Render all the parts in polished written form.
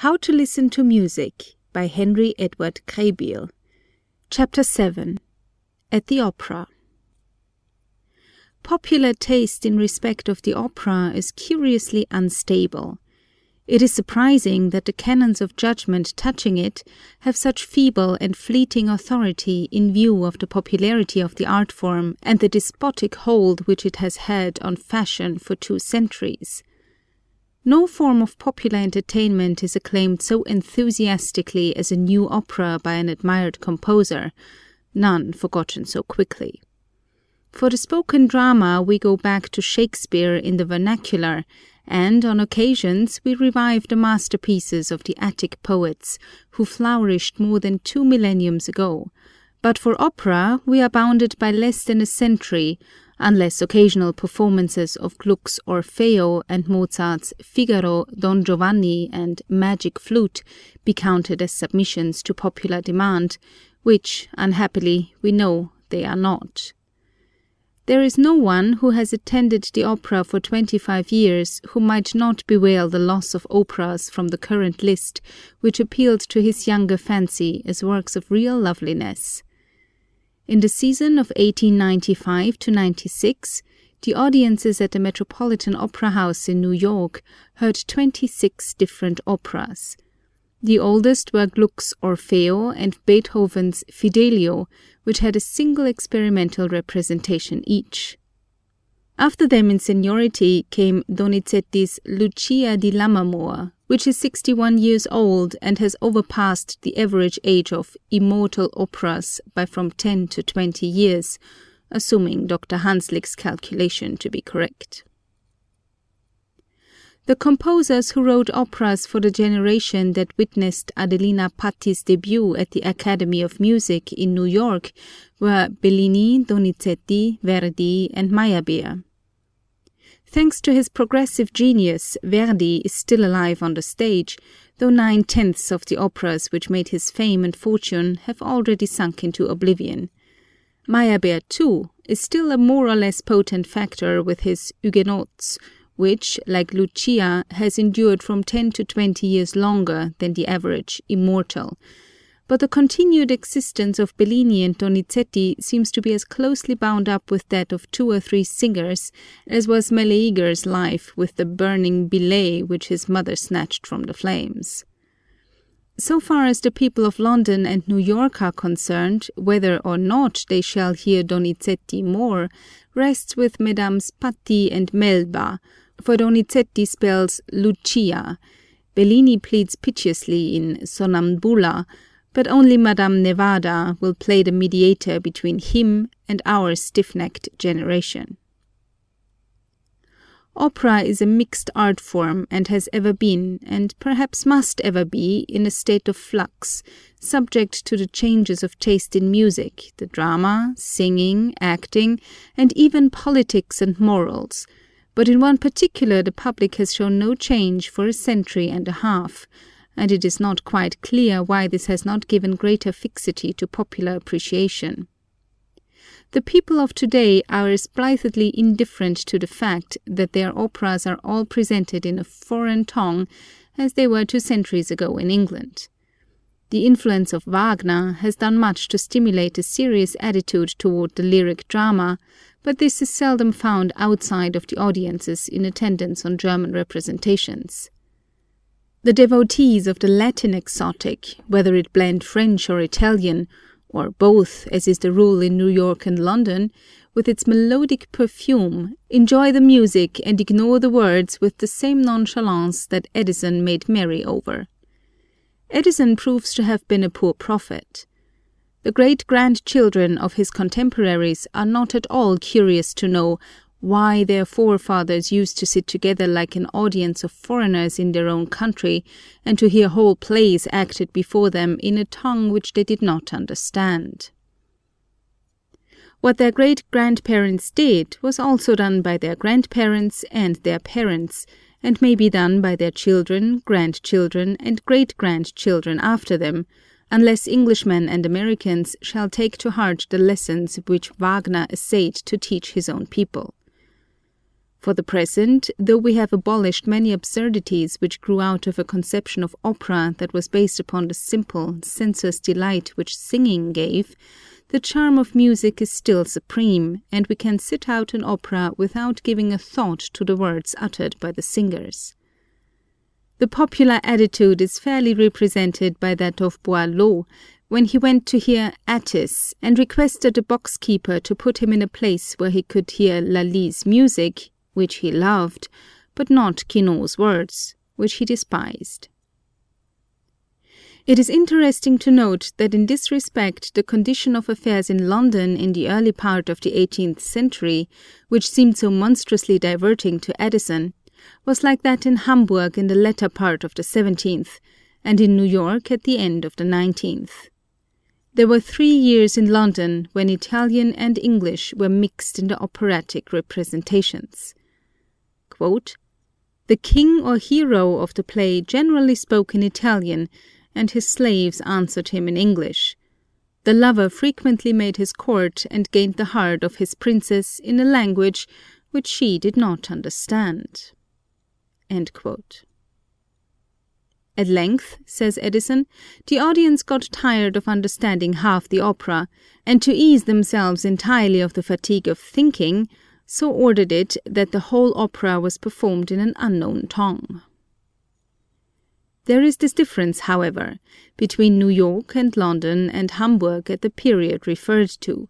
How to Listen to Music by Henry Edward Krehbiel. Chapter 7. At the Opera. Popular taste in respect of the opera is curiously unstable. It is surprising that the canons of judgment touching it have such feeble and fleeting authority in view of the popularity of the art form and the despotic hold which it has had on fashion for 2 centuries. No form of popular entertainment is acclaimed so enthusiastically as a new opera by an admired composer, none forgotten so quickly. For the spoken drama we go back to Shakespeare in the vernacular, and on occasions we revive the masterpieces of the Attic poets, who flourished more than 2 millenniums ago. But for opera we are bounded by less than a century, unless occasional performances of Gluck's Orfeo and Mozart's Figaro, Don Giovanni and Magic Flute be counted as submissions to popular demand, which, unhappily, we know they are not. There is no one who has attended the opera for 25 years who might not bewail the loss of operas from the current list which appealed to his younger fancy as works of real loveliness. In the season of 1895 to 96, the audiences at the Metropolitan Opera House in New York heard 26 different operas. The oldest were Gluck's Orfeo and Beethoven's Fidelio, which had a single experimental representation each. After them in seniority came Donizetti's Lucia di Lammermoor, which is 61 years old and has overpassed the average age of immortal operas by from 10 to 20 years, assuming Dr. Hanslick's calculation to be correct. The composers who wrote operas for the generation that witnessed Adelina Patti's debut at the Academy of Music in New York were Bellini, Donizetti, Verdi, and Meyerbeer. Thanks to his progressive genius, Verdi is still alive on the stage, though 9/10 of the operas which made his fame and fortune have already sunk into oblivion. Meyerbeer, too, is still a more or less potent factor with his Huguenots, which, like Lucia, has endured from 10 to 20 years longer than the average immortal. But the continued existence of Bellini and Donizetti seems to be as closely bound up with that of 2 or 3 singers as was Meleager's life with the burning billet which his mother snatched from the flames. So far as the people of London and New York are concerned, whether or not they shall hear Donizetti more, rests with Mesdames Patti and Melba, for Donizetti spells Lucia, Bellini pleads piteously in Sonnambula, but only Madame Nevada will play the mediator between him and our stiff-necked generation. Opera is a mixed art form and has ever been, and perhaps must ever be, in a state of flux, subject to the changes of taste in music, the drama, singing, acting, and even politics and morals. But in one particular the public has shown no change for a century and a half, and it is not quite clear why this has not given greater fixity to popular appreciation. The people of today are as blithely indifferent to the fact that their operas are all presented in a foreign tongue as they were 2 centuries ago in England. The influence of Wagner has done much to stimulate a serious attitude toward the lyric drama, but this is seldom found outside of the audiences in attendance on German representations. The devotees of the Latin exotic, whether it blend French or Italian, or both, as is the rule in New York and London, with its melodic perfume, enjoy the music and ignore the words with the same nonchalance that Edison made merry over. Edison proves to have been a poor prophet. The great-grandchildren of his contemporaries are not at all curious to know why their forefathers used to sit together like an audience of foreigners in their own country, and to hear whole plays acted before them in a tongue which they did not understand. What their great-grandparents did was also done by their grandparents and their parents, and may be done by their children, grandchildren, and great-grandchildren after them, unless Englishmen and Americans shall take to heart the lessons which Wagner essayed to teach his own people. For the present, though we have abolished many absurdities which grew out of a conception of opera that was based upon the simple, sensuous delight which singing gave, the charm of music is still supreme, and we can sit out an opera without giving a thought to the words uttered by the singers. The popular attitude is fairly represented by that of Boileau, when he went to hear Attis and requested the box-keeper to put him in a place where he could hear Lally's music, which he loved, but not Quinault's words, which he despised. It is interesting to note that in this respect the condition of affairs in London in the early part of the 18th century, which seemed so monstrously diverting to Addison, was like that in Hamburg in the latter part of the 17th, and in New York at the end of the 19th. There were 3 years in London when Italian and English were mixed in the operatic representations. Quote, "The king or hero of the play generally spoke in Italian, and his slaves answered him in English. The lover frequently made his court and gained the heart of his princess in a language which she did not understand." End quote. At length, says Addison, the audience got tired of understanding half the opera, and to ease themselves entirely of the fatigue of thinking, so ordered it that the whole opera was performed in an unknown tongue. There is this difference, however, between New York and London and Hamburg at the period referred to.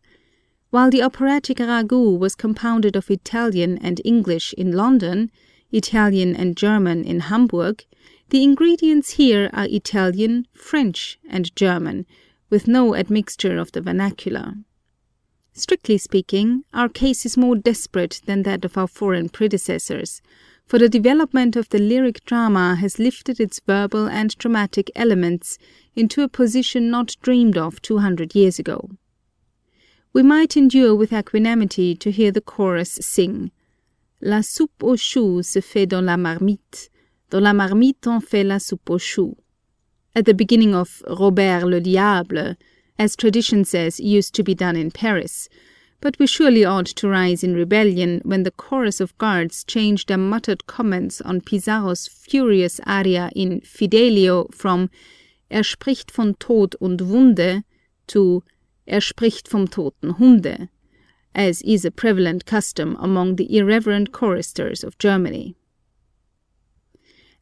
While the operatic ragout was compounded of Italian and English in London, Italian and German in Hamburg, the ingredients here are Italian, French, and German, with no admixture of the vernacular. Strictly speaking, our case is more desperate than that of our foreign predecessors, for the development of the lyric drama has lifted its verbal and dramatic elements into a position not dreamed of 200 years ago. We might endure with equanimity to hear the chorus sing, "La soupe aux choux se fait dans la marmite, dans la marmite on fait la soupe aux choux," at the beginning of Robert le Diable, as tradition says used to be done in Paris, but we surely ought to rise in rebellion when the chorus of guards changed their muttered comments on Pizarro's furious aria in Fidelio from spricht von Tod und Wunde to spricht vom toten Hunde, as is a prevalent custom among the irreverent choristers of Germany.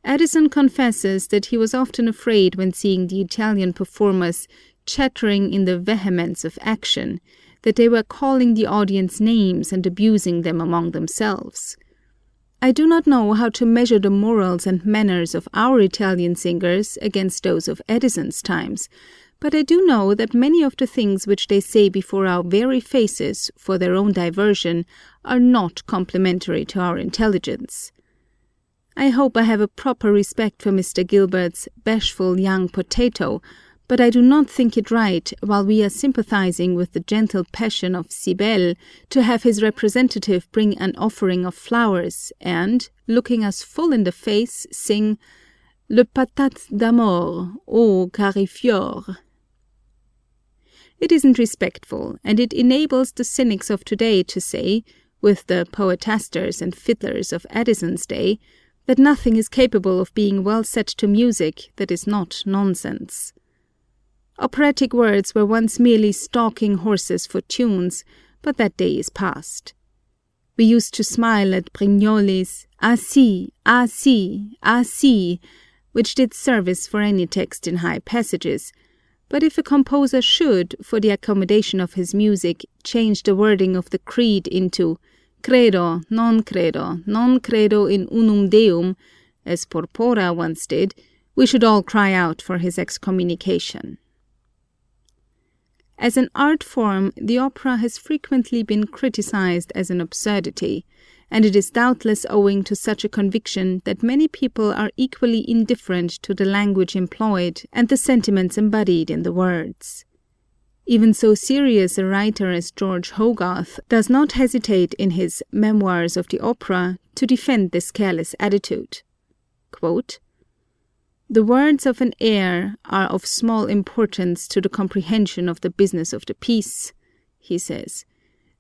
Addison confesses that he was often afraid when seeing the Italian performers chattering in the vehemence of action, that they were calling the audience names and abusing them among themselves. I do not know how to measure the morals and manners of our Italian singers against those of Addison's times, but I do know that many of the things which they say before our very faces for their own diversion are not complimentary to our intelligence. I hope I have a proper respect for Mr. Gilbert's bashful young potato, but I do not think it right, while we are sympathizing with the gentle passion of Cybele, to have his representative bring an offering of flowers and, looking us full in the face, sing Le patate d'amour, ô carifiore. It isn't respectful, and it enables the cynics of today to say, with the poetasters and fiddlers of Addison's day, that nothing is capable of being well set to music that is not nonsense. Operatic words were once merely stalking horses for tunes, but that day is past. We used to smile at Brignoli's "Ah si, ah si, ah si," which did service for any text in high passages, but if a composer should, for the accommodation of his music, change the wording of the creed into credo, non credo in unum deum, as Porpora once did, we should all cry out for his excommunication. As an art form, the opera has frequently been criticized as an absurdity, and it is doubtless owing to such a conviction that many people are equally indifferent to the language employed and the sentiments embodied in the words. Even so serious a writer as George Hogarth does not hesitate in his Memoirs of the Opera to defend this careless attitude. Quote, "The words of an air are of small importance to the comprehension of the business of the piece," he says.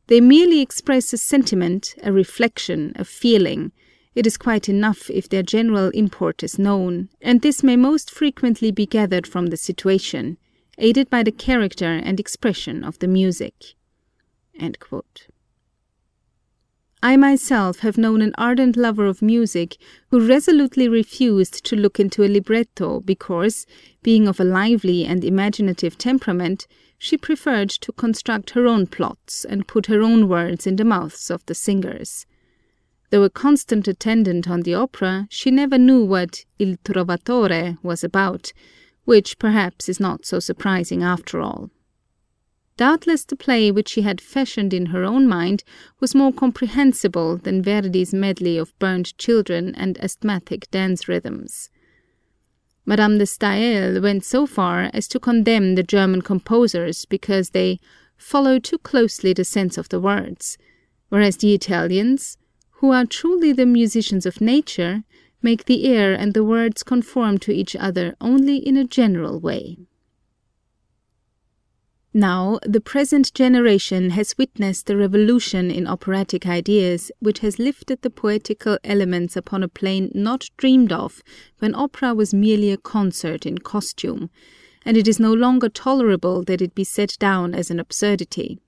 They merely express a sentiment, a reflection, a feeling. It is quite enough if their general import is known, and this may most frequently be gathered from the situation, aided by the character and expression of the music." End quote. I myself have known an ardent lover of music who resolutely refused to look into a libretto because, being of a lively and imaginative temperament, she preferred to construct her own plots and put her own words in the mouths of the singers. Though a constant attendant on the opera, she never knew what Il Trovatore was about, which perhaps is not so surprising after all. Doubtless the play which she had fashioned in her own mind was more comprehensible than Verdi's medley of burnt children and asthmatic dance rhythms. Madame de Staël went so far as to condemn the German composers because they follow too closely the sense of the words, whereas the Italians, who are truly the musicians of nature, make the air and the words conform to each other only in a general way. Now, the present generation has witnessed a revolution in operatic ideas which has lifted the poetical elements upon a plane not dreamed of when opera was merely a concert in costume, and it is no longer tolerable that it be set down as an absurdity.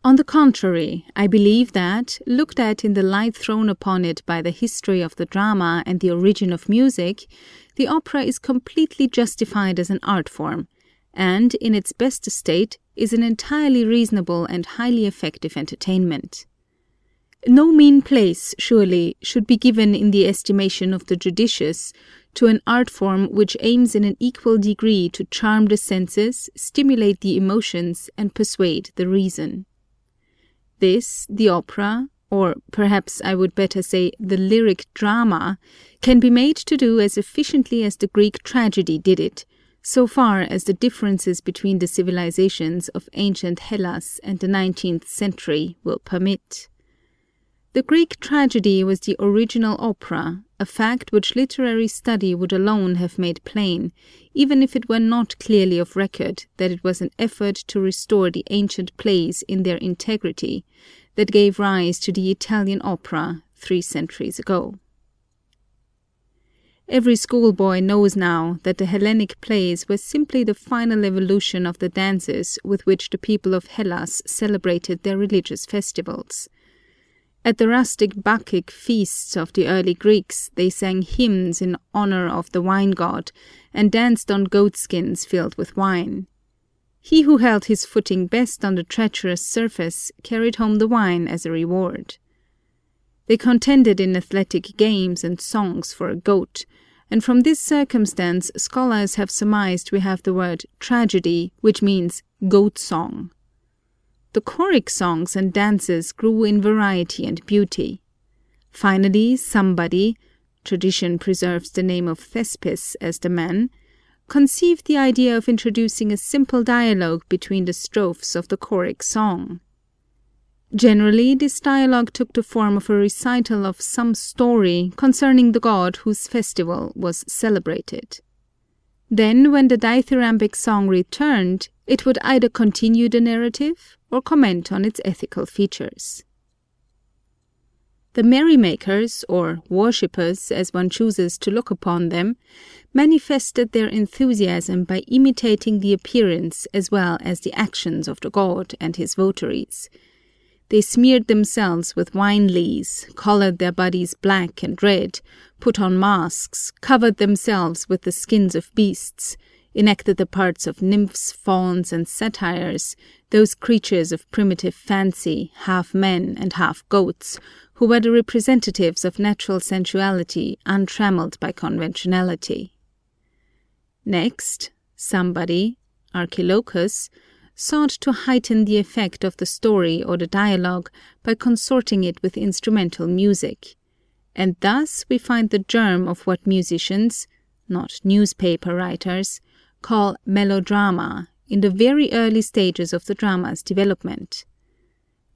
On the contrary, I believe that, looked at in the light thrown upon it by the history of the drama and the origin of music, the opera is completely justified as an art form, and, in its best estate, is an entirely reasonable and highly effective entertainment. No mean place, surely, should be given in the estimation of the judicious to an art form which aims in an equal degree to charm the senses, stimulate the emotions, and persuade the reason. This, the opera, or perhaps I would better say the lyric drama, can be made to do as efficiently as the Greek tragedy did it, so far as the differences between the civilizations of ancient Hellas and the 19th century will permit. The Greek tragedy was the original opera, a fact which literary study would alone have made plain, even if it were not clearly of record that it was an effort to restore the ancient plays in their integrity that gave rise to the Italian opera 3 centuries ago. Every schoolboy knows now that the Hellenic plays were simply the final evolution of the dances with which the people of Hellas celebrated their religious festivals. At the rustic Bacchic feasts of the early Greeks, they sang hymns in honor of the wine god and danced on goatskins filled with wine. He who held his footing best on the treacherous surface carried home the wine as a reward. They contended in athletic games and songs for a goat, and from this circumstance scholars have surmised we have the word tragedy, which means goat song. The choric songs and dances grew in variety and beauty. Finally, somebody, tradition preserves the name of Thespis as the man, conceived the idea of introducing a simple dialogue between the strophes of the choric song. Generally, this dialogue took the form of a recital of some story concerning the god whose festival was celebrated. Then, when the dithyrambic song returned, it would either continue the narrative or comment on its ethical features. The merrymakers, or worshippers, as one chooses to look upon them, manifested their enthusiasm by imitating the appearance as well as the actions of the god and his votaries. They smeared themselves with wine lees, colored their bodies black and red, put on masks, covered themselves with the skins of beasts, enacted the parts of nymphs, fauns, and satyrs, those creatures of primitive fancy, half men and half goats, who were the representatives of natural sensuality untrammeled by conventionality. Next, somebody, Archilochus, sought to heighten the effect of the story or the dialogue by consorting it with instrumental music, and thus we find the germ of what musicians, not newspaper writers, call melodrama in the very early stages of the drama's development.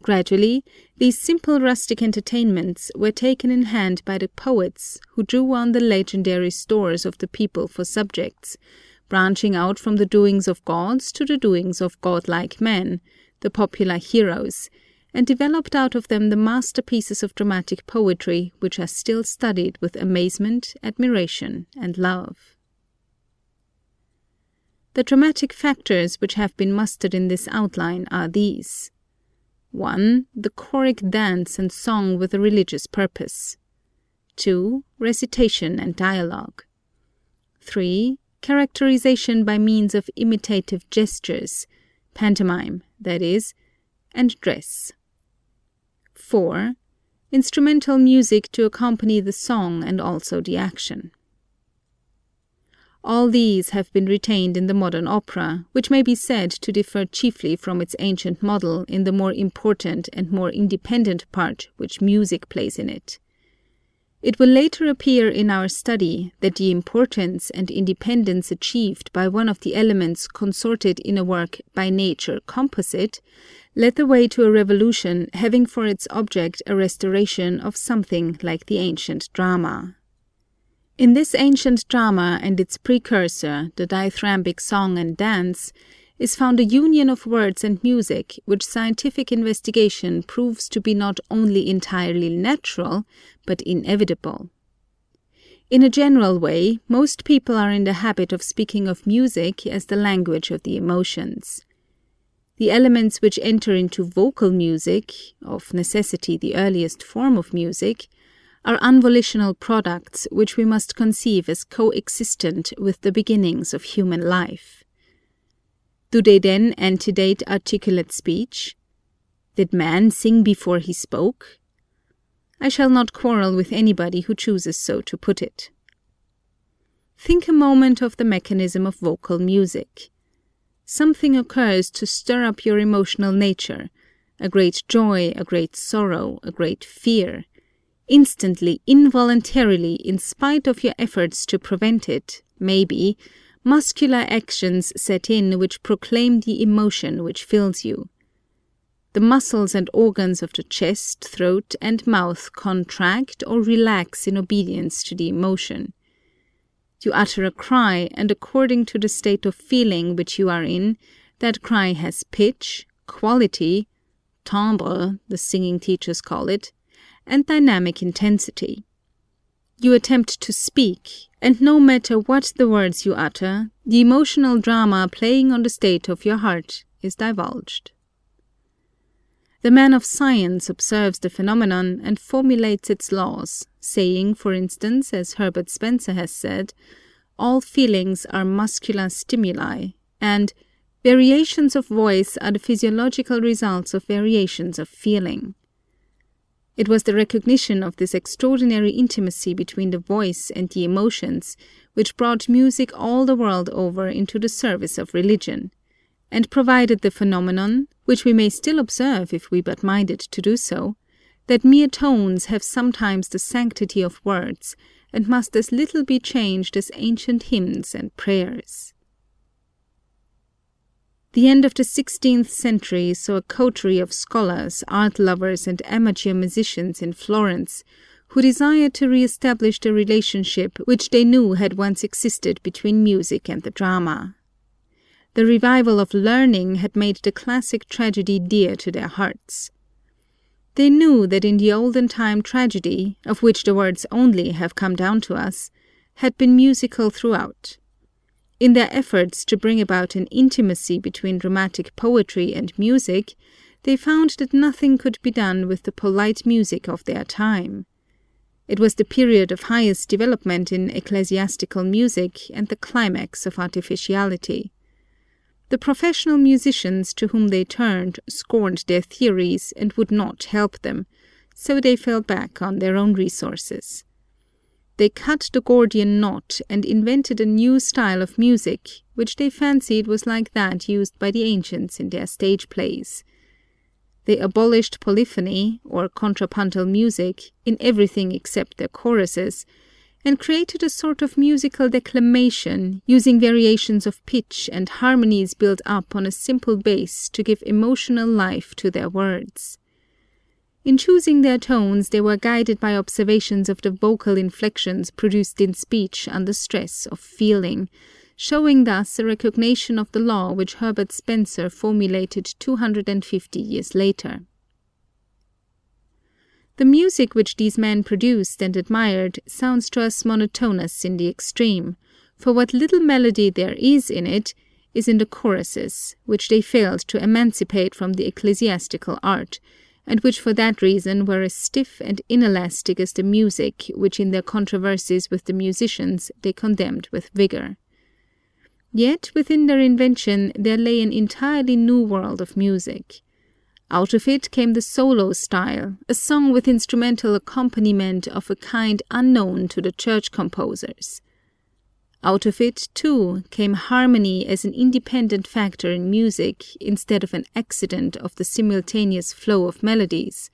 Gradually, these simple rustic entertainments were taken in hand by the poets who drew on the legendary stores of the people for subjects, branching out from the doings of gods to the doings of godlike men, the popular heroes, and developed out of them the masterpieces of dramatic poetry which are still studied with amazement, admiration, and love. The dramatic factors which have been mustered in this outline are these: 1. The choric dance and song with a religious purpose. 2. Recitation and dialogue. 3. Characterization by means of imitative gestures, pantomime, that is, and dress. 4. Instrumental music to accompany the song and also the action. All these have been retained in the modern opera, which may be said to differ chiefly from its ancient model in the more important and more independent part which music plays in it. It will later appear in our study that the importance and independence achieved by one of the elements consorted in a work by nature composite led the way to a revolution having for its object a restoration of something like the ancient drama. In this ancient drama and its precursor, the dithyrambic song and dance, is found a union of words and music which scientific investigation proves to be not only entirely natural, but inevitable. In a general way, most people are in the habit of speaking of music as the language of the emotions. The elements which enter into vocal music, of necessity the earliest form of music, are unvolitional products which we must conceive as coexistent with the beginnings of human life. Do they then antedate articulate speech? Did man sing before he spoke? I shall not quarrel with anybody who chooses so to put it. Think a moment of the mechanism of vocal music. Something occurs to stir up your emotional nature, a great joy, a great sorrow, a great fear. Instantly, involuntarily, in spite of your efforts to prevent it, maybe, muscular actions set in which proclaim the emotion which fills you. The muscles and organs of the chest, throat, and mouth contract or relax in obedience to the emotion. You utter a cry, and according to the state of feeling which you are in, that cry has pitch, quality, timbre, the singing teachers call it, and dynamic intensity. You attempt to speak, and no matter what the words you utter, the emotional drama playing on the state of your heart is divulged. The man of science observes the phenomenon and formulates its laws, saying, for instance, as Herbert Spencer has said, all feelings are muscular stimuli, and variations of voice are the physiological results of variations of feeling. It was the recognition of this extraordinary intimacy between the voice and the emotions which brought music all the world over into the service of religion, and provided the phenomenon, which we may still observe if we but mind it to do so, that mere tones have sometimes the sanctity of words, and must as little be changed as ancient hymns and prayers. The end of the 16th century saw a coterie of scholars, art lovers, and amateur musicians in Florence, who desired to re-establish the relationship which they knew had once existed between music and the drama. The revival of learning had made the classic tragedy dear to their hearts. They knew that in the olden time tragedy, of which the words only have come down to us, had been musical throughout. In their efforts to bring about an intimacy between dramatic poetry and music, they found that nothing could be done with the polite music of their time. It was the period of highest development in ecclesiastical music and the climax of artificiality. The professional musicians to whom they turned scorned their theories and would not help them, so they fell back on their own resources. They cut the Gordian knot and invented a new style of music, which they fancied was like that used by the ancients in their stage plays. They abolished polyphony, or contrapuntal music, in everything except their choruses, and created a sort of musical declamation, using variations of pitch and harmonies built up on a simple base to give emotional life to their words. In choosing their tones, they were guided by observations of the vocal inflections produced in speech under stress of feeling, showing thus a recognition of the law which Herbert Spencer formulated 250 years later. The music which these men produced and admired sounds to us monotonous in the extreme, for what little melody there is in it is in the choruses, which they failed to emancipate from the ecclesiastical art, and which for that reason were as stiff and inelastic as the music which in their controversies with the musicians they condemned with vigour. Yet within their invention there lay an entirely new world of music. Out of it came the solo style, a song with instrumental accompaniment of a kind unknown to the church composers. Out of it, too, came harmony as an independent factor in music instead of an accident of the simultaneous flow of melodies.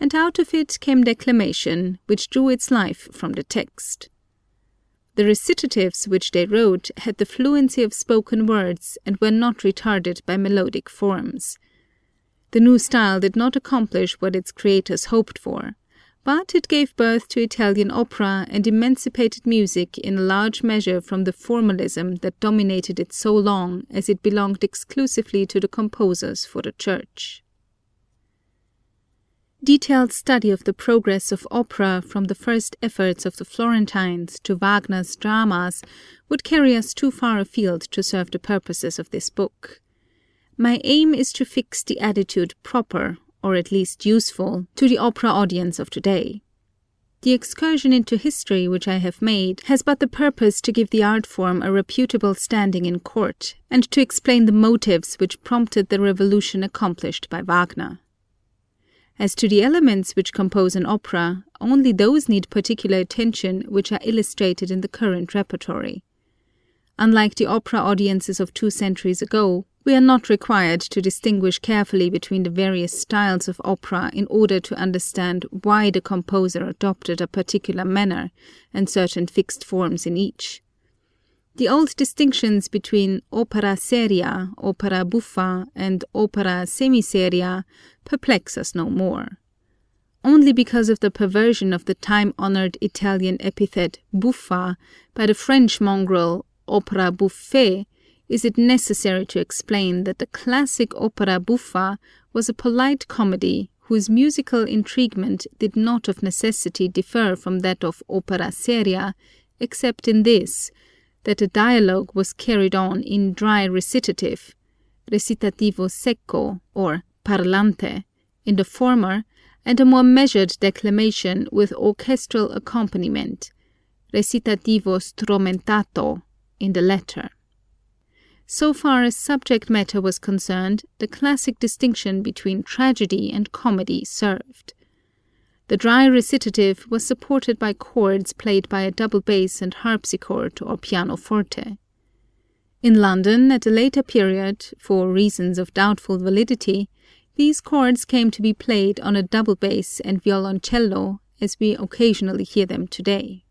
And out of it came declamation, which drew its life from the text. The recitatives which they wrote had the fluency of spoken words and were not retarded by melodic forms. The new style did not accomplish what its creators hoped for, but it gave birth to Italian opera and emancipated music in a large measure from the formalism that dominated it so long as it belonged exclusively to the composers for the church. Detailed study of the progress of opera from the first efforts of the Florentines to Wagner's dramas would carry us too far afield to serve the purposes of this book. My aim is to fix the attitude proper, or at least useful, to the opera audience of today. The excursion into history which I have made has but the purpose to give the art form a reputable standing in court, and to explain the motives which prompted the revolution accomplished by Wagner. As to the elements which compose an opera, only those need particular attention which are illustrated in the current repertory. Unlike the opera audiences of 2 centuries ago, we are not required to distinguish carefully between the various styles of opera in order to understand why the composer adopted a particular manner and certain fixed forms in each. The old distinctions between opera seria, opera buffa, and opera semiseria perplex us no more. Only because of the perversion of the time-honored Italian epithet buffa by the French mongrel opera buffe is it necessary to explain that the classic opera buffa was a polite comedy whose musical intriguement did not of necessity differ from that of opera seria, except in this, that the dialogue was carried on in dry recitative, recitativo secco, or parlante, in the former, and a more measured declamation with orchestral accompaniment, recitativo stromentato, in the latter. So far as subject matter was concerned, the classic distinction between tragedy and comedy served. The dry recitative was supported by chords played by a double bass and harpsichord or pianoforte. In London, at a later period, for reasons of doubtful validity, these chords came to be played on a double bass and violoncello, as we occasionally hear them today.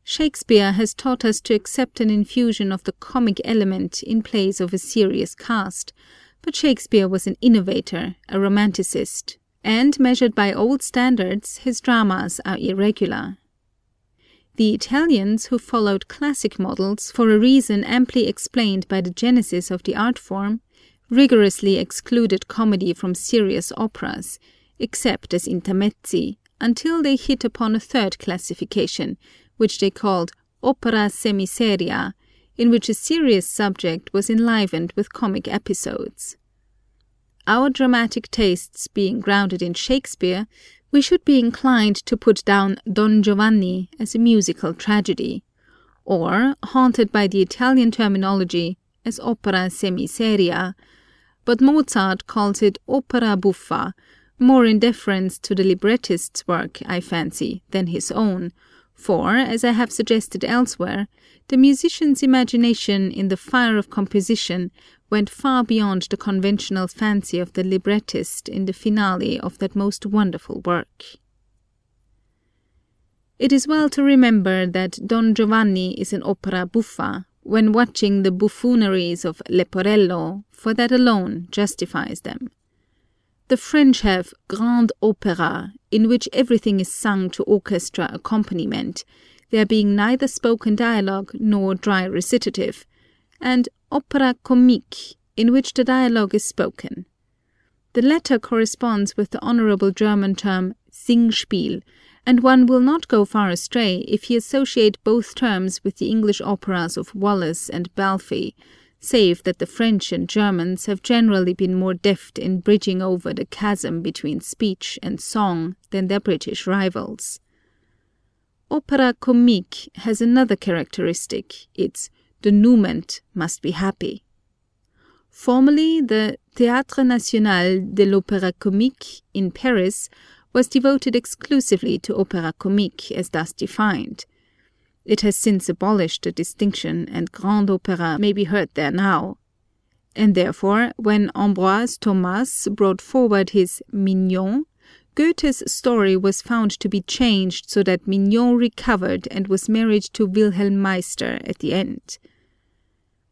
Shakespeare has taught us to accept an infusion of the comic element in plays of a serious cast, but Shakespeare was an innovator, a romanticist, and, measured by old standards, his dramas are irregular. The Italians, who followed classic models for a reason amply explained by the genesis of the art form, rigorously excluded comedy from serious operas, except as intermezzi, until they hit upon a third classification, which they called opera semiseria, in which a serious subject was enlivened with comic episodes. Our dramatic tastes being grounded in Shakespeare, we should be inclined to put down Don Giovanni as a musical tragedy, or, haunted by the Italian terminology, as opera semiseria, but Mozart calls it opera buffa, more in deference to the librettist's work, I fancy, than his own, for, as I have suggested elsewhere, the musician's imagination in the fire of composition went far beyond the conventional fancy of the librettist in the finale of that most wonderful work. It is well to remember that Don Giovanni is an opera buffa when watching the buffooneries of Leporello, for that alone justifies them. The French have grande opera, in which everything is sung to orchestra accompaniment, there being neither spoken dialogue nor dry recitative, and opera comique, in which the dialogue is spoken. The latter corresponds with the honorable German term Singspiel, and one will not go far astray if he associate both terms with the English operas of Wallace and Balfe, save that the French and Germans have generally been more deft in bridging over the chasm between speech and song than their British rivals. Opera comique has another characteristic, its denouement must be happy. Formerly, the Théâtre National de l'Opéra Comique in Paris was devoted exclusively to opera comique as thus defined. It has since abolished the distinction, and grand opera may be heard there now. And therefore, when Ambroise Thomas brought forward his Mignon, Goethe's story was found to be changed so that Mignon recovered and was married to Wilhelm Meister at the end.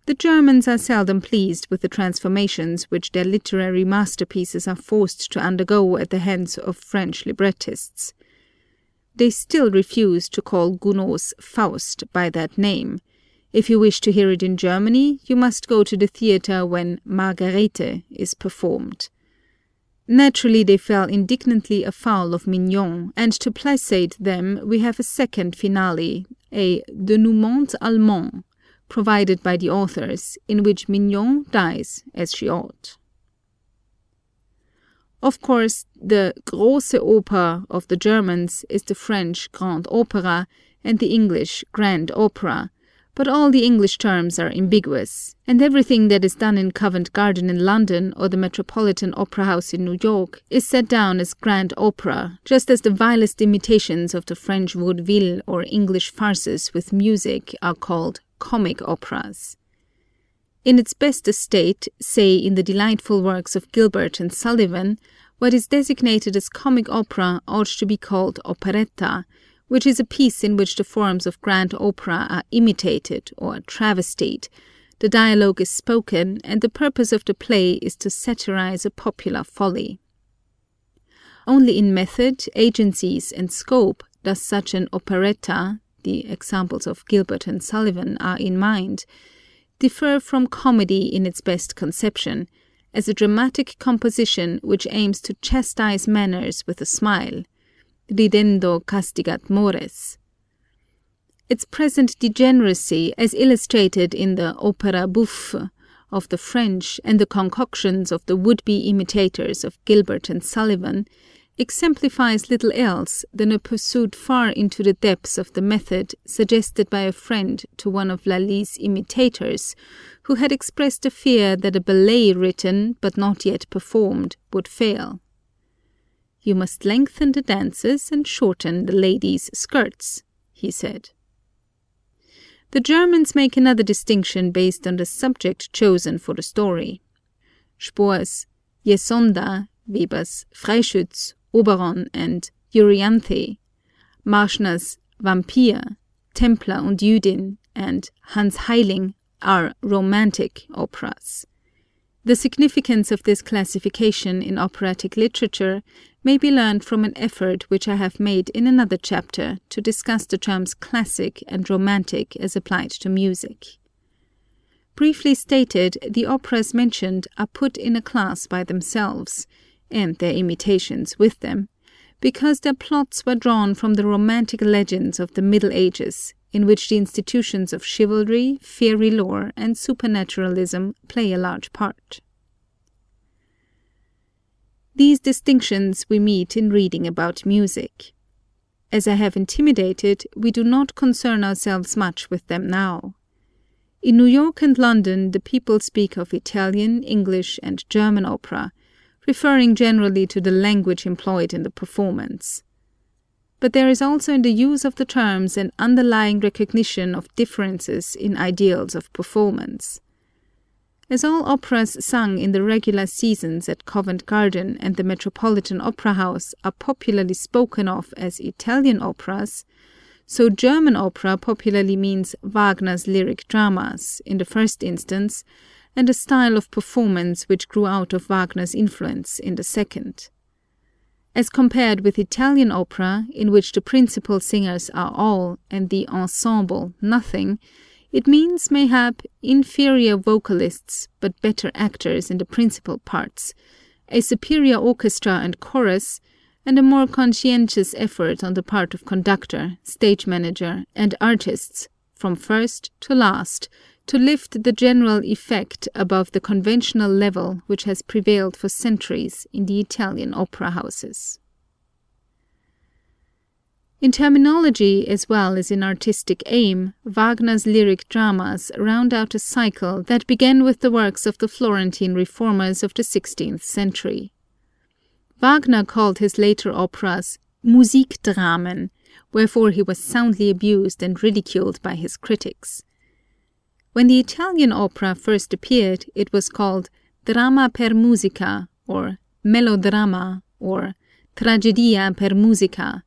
The Germans are seldom pleased with the transformations which their literary masterpieces are forced to undergo at the hands of French librettists. They still refuse to call Gounod's Faust by that name. If you wish to hear it in Germany, you must go to the theatre when Margarete is performed. Naturally, they fell indignantly afoul of Mignon, and to placate them we have a second finale, a denouement allemand, provided by the authors, in which Mignon dies as she ought. Of course, the Große Oper of the Germans is the French Grand Opera and the English Grand Opera, but all the English terms are ambiguous, and everything that is done in Covent Garden in London or the Metropolitan Opera House in New York is set down as Grand Opera, just as the vilest imitations of the French vaudeville or English farces with music are called comic operas. In its best estate, say in the delightful works of Gilbert and Sullivan, what is designated as comic opera ought to be called operetta, which is a piece in which the forms of grand opera are imitated or travestied, the dialogue is spoken, and the purpose of the play is to satirize a popular folly. Only in method, agencies, and scope does such an operetta, the examples of Gilbert and Sullivan are in mind, differ from comedy in its best conception, as a dramatic composition which aims to chastise manners with a smile, ridendo castigat mores. Its present degeneracy, as illustrated in the opéra bouffe of the French and the concoctions of the would-be imitators of Gilbert and Sullivan, exemplifies little else than a pursuit far into the depths of the method suggested by a friend to one of Lally's imitators, who had expressed a fear that a ballet written but not yet performed would fail. "You must lengthen the dances and shorten the ladies' skirts," he said. The Germans make another distinction based on the subject chosen for the story. Spohr's Jesonda, Weber's Freischütz, Oberon and Euryanthe, Marschner's Vampir, Templer und Jüdin, and Hans Heiling are romantic operas. The significance of this classification in operatic literature may be learned from an effort which I have made in another chapter to discuss the terms classic and romantic as applied to music. Briefly stated, the operas mentioned are put in a class by themselves, and their imitations with them, because their plots were drawn from the romantic legends of the Middle Ages, in which the institutions of chivalry, fairy lore, and supernaturalism play a large part. These distinctions we meet in reading about music. As I have intimated, we do not concern ourselves much with them now. In New York and London, the people speak of Italian, English, and German opera, referring generally to the language employed in the performance. But there is also in the use of the terms an underlying recognition of differences in ideals of performance. As all operas sung in the regular seasons at Covent Garden and the Metropolitan Opera House are popularly spoken of as Italian operas, so German opera popularly means Wagner's lyric dramas, in the first instance, and a style of performance which grew out of Wagner's influence in the second. As compared with Italian opera, in which the principal singers are all, and the ensemble nothing, it means mayhap inferior vocalists but better actors in the principal parts, a superior orchestra and chorus, and a more conscientious effort on the part of conductor, stage manager, and artists, from first to last, to lift the general effect above the conventional level which has prevailed for centuries in the Italian opera houses. In terminology as well as in artistic aim, Wagner's lyric dramas round out a cycle that began with the works of the Florentine reformers of the 16th century. Wagner called his later operas Musikdramen, wherefore he was soundly abused and ridiculed by his critics. When the Italian opera first appeared, it was called Drama per musica, or Melodrama, or Tragedia per musica,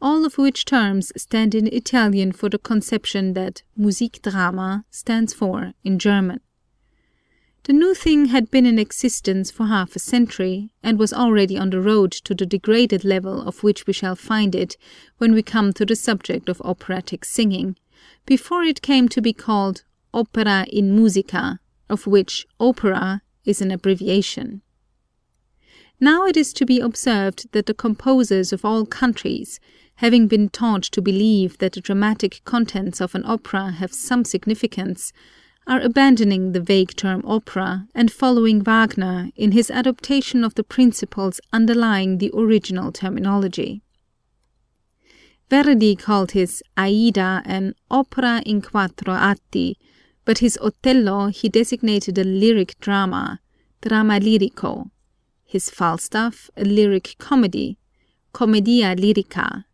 all of which terms stand in Italian for the conception that Musikdrama stands for in German. The new thing had been in existence for half a century, and was already on the road to the degraded level of which we shall find it when we come to the subject of operatic singing, before it came to be called opera in musica, of which opera is an abbreviation. Now it is to be observed that the composers of all countries, having been taught to believe that the dramatic contents of an opera have some significance, are abandoning the vague term opera and following Wagner in his adoption of the principles underlying the original terminology. Verdi called his Aida an opera in quattro atti, but his Otello he designated a lyric drama, drama lirico, his Falstaff a lyric comedy, commedia lirica,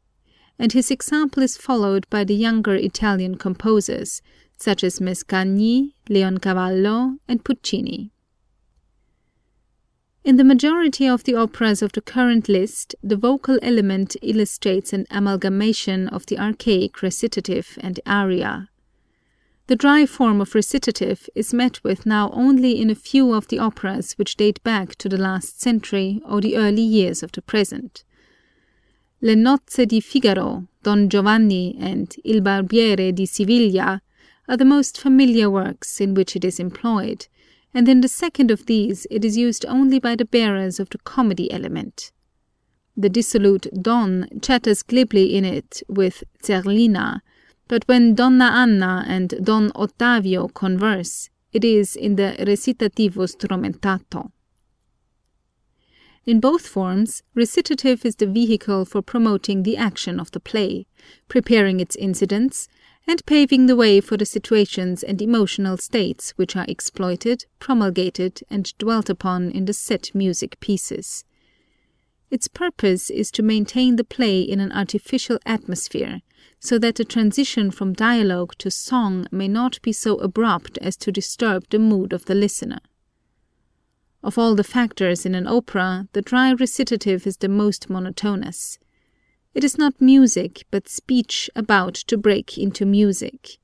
and his example is followed by the younger Italian composers, such as Mascagni, Leoncavallo, and Puccini. In the majority of the operas of the current list, the vocal element illustrates an amalgamation of the archaic recitative and aria. The dry form of recitative is met with now only in a few of the operas which date back to the last century or the early years of the present. Le Nozze di Figaro, Don Giovanni, and Il Barbiere di Siviglia are the most familiar works in which it is employed, and in the second of these it is used only by the bearers of the comedy element. The dissolute Don chatters glibly in it with Zerlina, but when Donna Anna and Don Ottavio converse, it is in the recitativo stromentato. In both forms, recitative is the vehicle for promoting the action of the play, preparing its incidents, and paving the way for the situations and emotional states which are exploited, promulgated, and dwelt upon in the set music pieces. Its purpose is to maintain the play in an artificial atmosphere, so that the transition from dialogue to song may not be so abrupt as to disturb the mood of the listener. Of all the factors in an opera, the dry recitative is the most monotonous. It is not music, but speech about to break into music.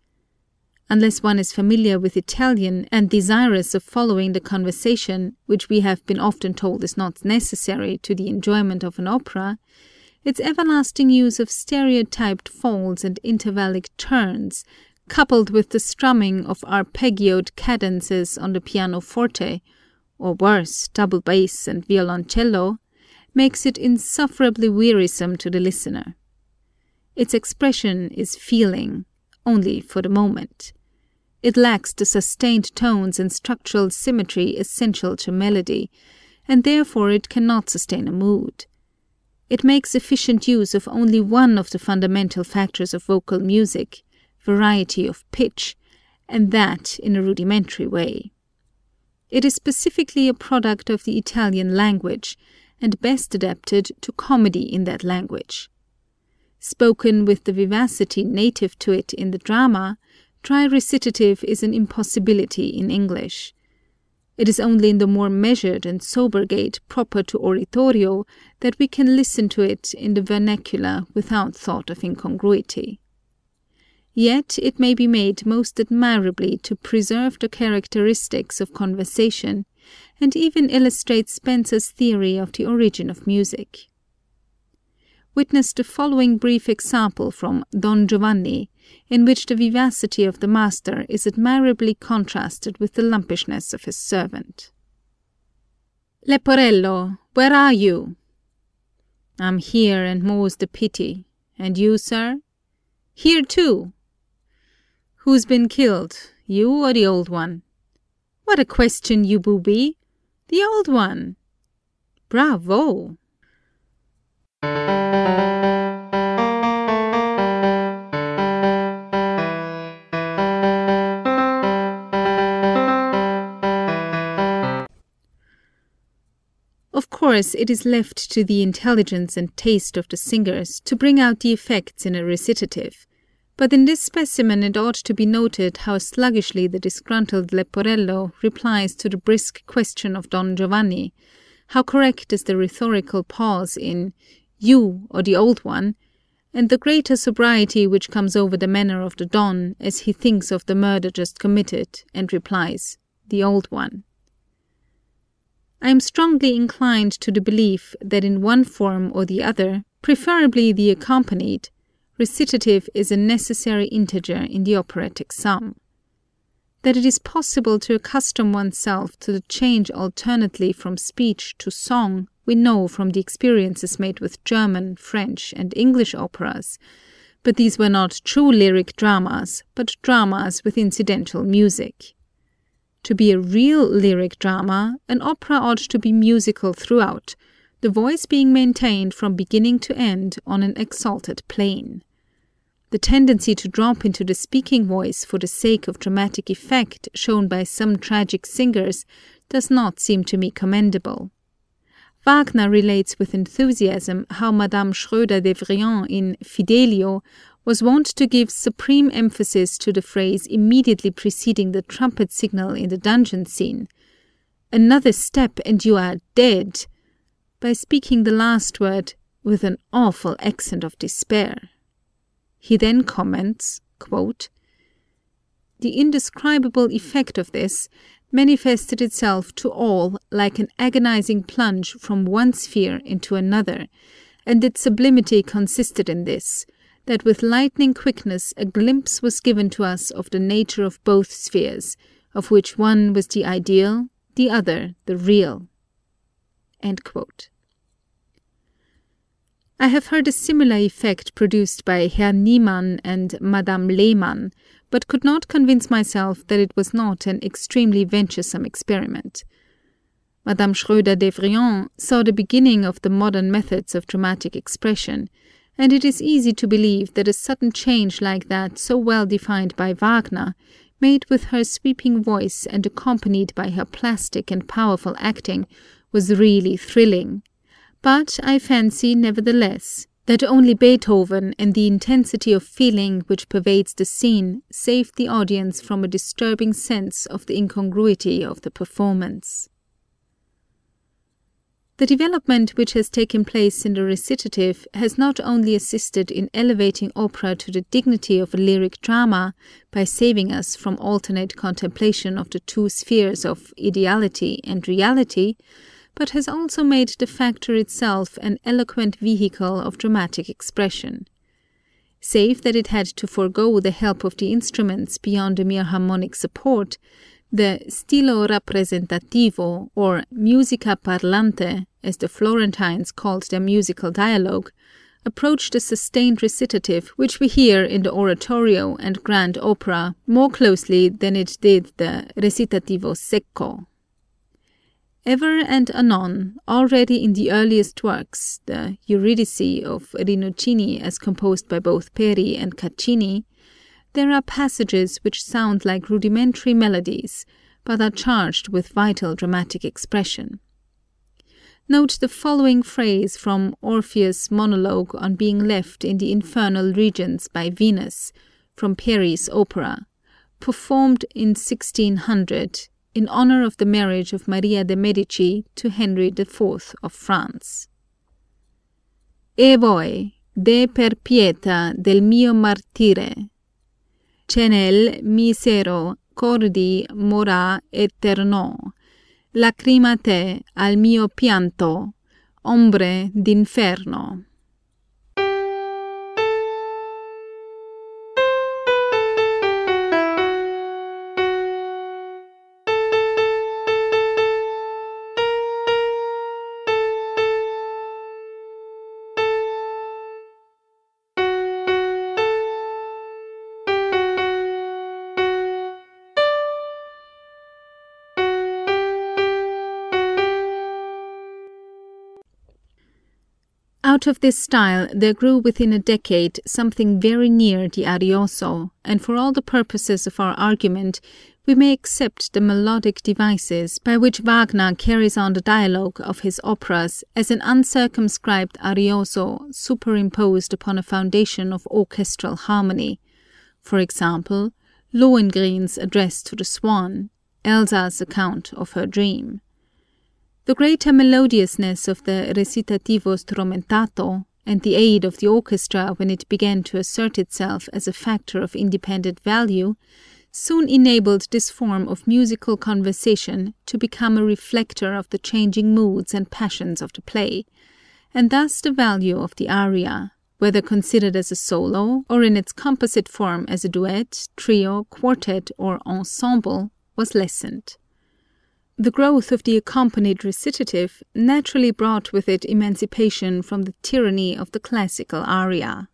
Unless one is familiar with Italian and desirous of following the conversation, which we have been often told is not necessary to the enjoyment of an opera, its everlasting use of stereotyped falls and intervallic turns, coupled with the strumming of arpeggioed cadences on the pianoforte, or worse, double bass and violoncello, makes it insufferably wearisome to the listener. Its expression is feeling, only for the moment. It lacks the sustained tones and structural symmetry essential to melody, and therefore it cannot sustain a mood. It makes efficient use of only one of the fundamental factors of vocal music, variety of pitch, and that in a rudimentary way. It is specifically a product of the Italian language, and best adapted to comedy in that language. Spoken with the vivacity native to it in the drama, dry recitative is an impossibility in English. It is only in the more measured and sober gait proper to oratorio that we can listen to it in the vernacular without thought of incongruity. Yet it may be made most admirably to preserve the characteristics of conversation, and even illustrate Spencer's theory of the origin of music. Witness the following brief example from Don Giovanni, in which the vivacity of the master is admirably contrasted with the lumpishness of his servant. Leporello, where are you? I'm here, and more's the pity. And you, sir? Here too. Who's been killed, you or the old one? What a question, you booby! The old one. Bravo! Of course, it is left to the intelligence and taste of the singers to bring out the effects in a recitative, but in this specimen it ought to be noted how sluggishly the disgruntled Leporello replies to the brisk question of Don Giovanni, how correct is the rhetorical pause in "you or the old one," and the greater sobriety which comes over the manner of the Don as he thinks of the murder just committed, and replies, "The old one." I am strongly inclined to the belief that in one form or the other, preferably the accompanied, recitative is a necessary integer in the operatic sum. That it is possible to accustom oneself to the change alternately from speech to song, we know from the experiences made with German, French, and English operas, but these were not true lyric dramas, but dramas with incidental music. To be a real lyric drama, an opera ought to be musical throughout, the voice being maintained from beginning to end on an exalted plane. The tendency to drop into the speaking voice for the sake of dramatic effect shown by some tragic singers does not seem to me commendable. Wagner relates with enthusiasm how Madame Schröder de Vriant in Fidelio was wont to give supreme emphasis to the phrase immediately preceding the trumpet signal in the dungeon scene, "Another step and you are dead," by speaking the last word with an awful accent of despair. He then comments, quote, "The indescribable effect of this manifested itself to all like an agonizing plunge from one sphere into another, and its sublimity consisted in this, that with lightning quickness a glimpse was given to us of the nature of both spheres, of which one was the ideal, the other the real." End quote. I have heard a similar effect produced by Herr Niemann and Madame Lehmann, but could not convince myself that it was not an extremely venturesome experiment. Madame Schröder de Vriant saw the beginning of the modern methods of dramatic expression, and it is easy to believe that a sudden change like that so well defined by Wagner, made with her sweeping voice and accompanied by her plastic and powerful acting, was really thrilling. But I fancy, nevertheless, that only Beethoven and the intensity of feeling which pervades the scene saved the audience from a disturbing sense of the incongruity of the performance. The development which has taken place in the recitative has not only assisted in elevating opera to the dignity of a lyric drama by saving us from alternate contemplation of the two spheres of ideality and reality, but has also made the factor itself an eloquent vehicle of dramatic expression. Save that it had to forego the help of the instruments beyond a mere harmonic support, the stilo rappresentativo, or musica parlante, as the Florentines called their musical dialogue, approached the sustained recitative which we hear in the oratorio and grand opera more closely than it did the recitativo secco. Ever and anon, already in the earliest works, the Eurydice of Rinuccini as composed by both Peri and Caccini, there are passages which sound like rudimentary melodies, but are charged with vital dramatic expression. Note the following phrase from Orpheus' monologue on being left in the infernal regions by Venus, from Peri's opera, performed in 1600, in honor of the marriage of Maria de' Medici to Henry IV of France. E voi, de per pietà del mio martire, che nel misero cordi mora eterno, lacrimate al mio pianto, ombre d'inferno. Out of this style there grew within a decade something very near the arioso, and for all the purposes of our argument we may accept the melodic devices by which Wagner carries on the dialogue of his operas as an uncircumscribed arioso superimposed upon a foundation of orchestral harmony. For example, Lohengrin's address to the Swan, Elsa's account of her dream. The greater melodiousness of the Recitativo strumentato and the aid of the orchestra when it began to assert itself as a factor of independent value soon enabled this form of musical conversation to become a reflector of the changing moods and passions of the play, and thus the value of the aria, whether considered as a solo or in its composite form as a duet, trio, quartet, or ensemble, was lessened. The growth of the accompanied recitative naturally brought with it emancipation from the tyranny of the classical aria.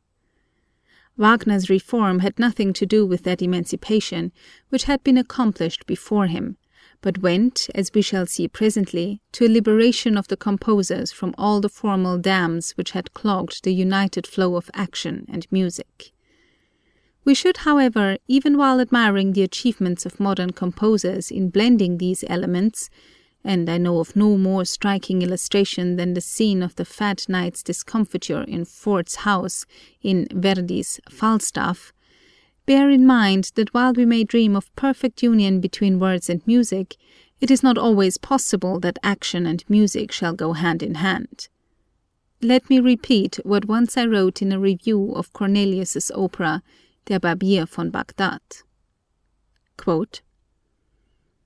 Wagner's reform had nothing to do with that emancipation, which had been accomplished before him, but went, as we shall see presently, to a liberation of the composers from all the formal dams which had clogged the united flow of action and music. We should, however, even while admiring the achievements of modern composers in blending these elements, and I know of no more striking illustration than the scene of the fat knight's discomfiture in Ford's house in Verdi's Falstaff, bear in mind that while we may dream of perfect union between words and music, it is not always possible that action and music shall go hand in hand. Let me repeat what once I wrote in a review of Cornelius's opera, Der Barbier von Bagdad. Quote,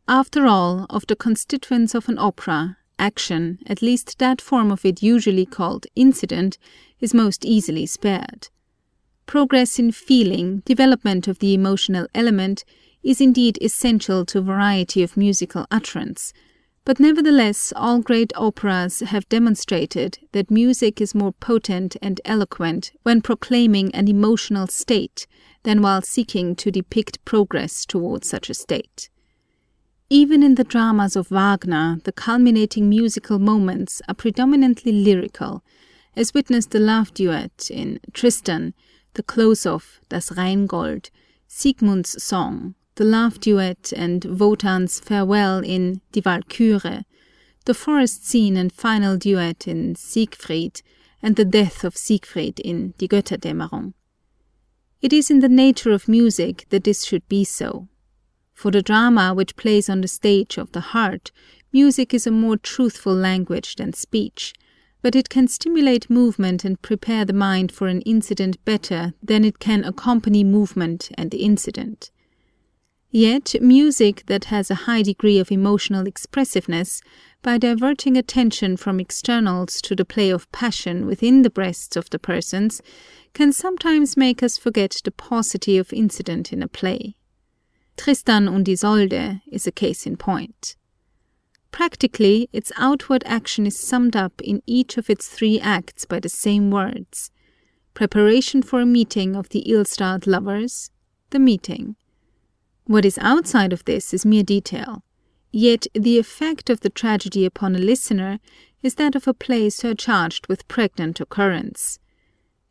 "After all, of the constituents of an opera, action, at least that form of it usually called incident, is most easily spared. Progress in feeling, development of the emotional element, is indeed essential to variety of musical utterance, but nevertheless all great operas have demonstrated that music is more potent and eloquent when proclaiming an emotional state than while seeking to depict progress towards such a state. Even in the dramas of Wagner, the culminating musical moments are predominantly lyrical, as witness the love duet in Tristan, the close-off, Das Rheingold, Siegmund's song, the love duet and Wotan's farewell in Die Walküre, the forest scene and final duet in Siegfried, and the death of Siegfried in Die Götterdämmerung. It is in the nature of music that this should be so. For the drama which plays on the stage of the heart, music is a more truthful language than speech, but it can stimulate movement and prepare the mind for an incident better than it can accompany movement and incident. Yet music that has a high degree of emotional expressiveness, by diverting attention from externals to the play of passion within the breasts of the persons, can sometimes make us forget the paucity of incident in a play. Tristan und Isolde is a case in point. Practically, its outward action is summed up in each of its 3 acts by the same words: preparation for a meeting of the ill-starred lovers, the meeting. What is outside of this is mere detail, yet the effect of the tragedy upon a listener is that of a play surcharged with pregnant occurrence.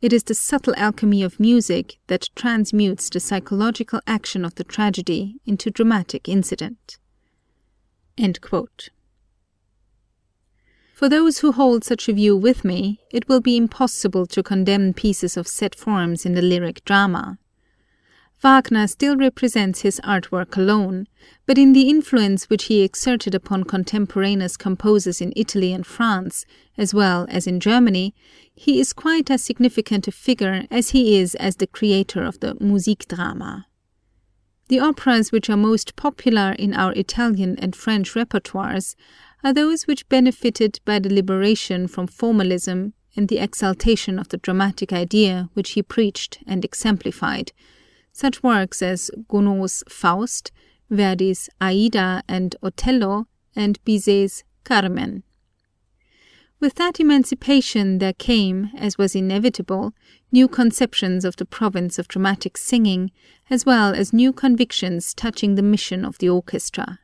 It is the subtle alchemy of music that transmutes the psychological action of the tragedy into dramatic incident." End quote. For those who hold such a view with me, it will be impossible to condemn pieces of set forms in the lyric drama. Wagner still represents his artwork alone, but in the influence which he exerted upon contemporaneous composers in Italy and France, as well as in Germany, he is quite as significant a figure as he is as the creator of the Musikdrama. The operas which are most popular in our Italian and French repertoires are those which benefited by the liberation from formalism and the exaltation of the dramatic idea which he preached and exemplified, such works as Gounod's Faust, Verdi's Aida and Otello, and Bizet's Carmen. With that emancipation there came, as was inevitable, new conceptions of the province of dramatic singing, as well as new convictions touching the mission of the orchestra.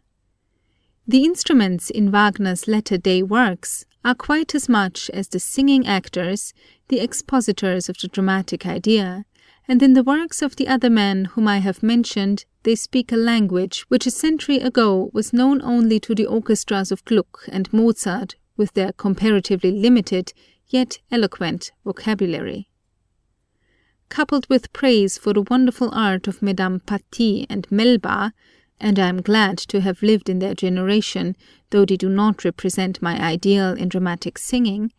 The instruments in Wagner's latter-day works, are quite as much as the singing actors, the expositors of the dramatic idea, and in the works of the other men whom I have mentioned, they speak a language which a century ago was known only to the orchestras of Gluck and Mozart with their comparatively limited, yet eloquent vocabulary. Coupled with praise for the wonderful art of Mesdames Paty and Melba, and I am glad to have lived in their generation, though they do not represent my ideal in dramatic singing,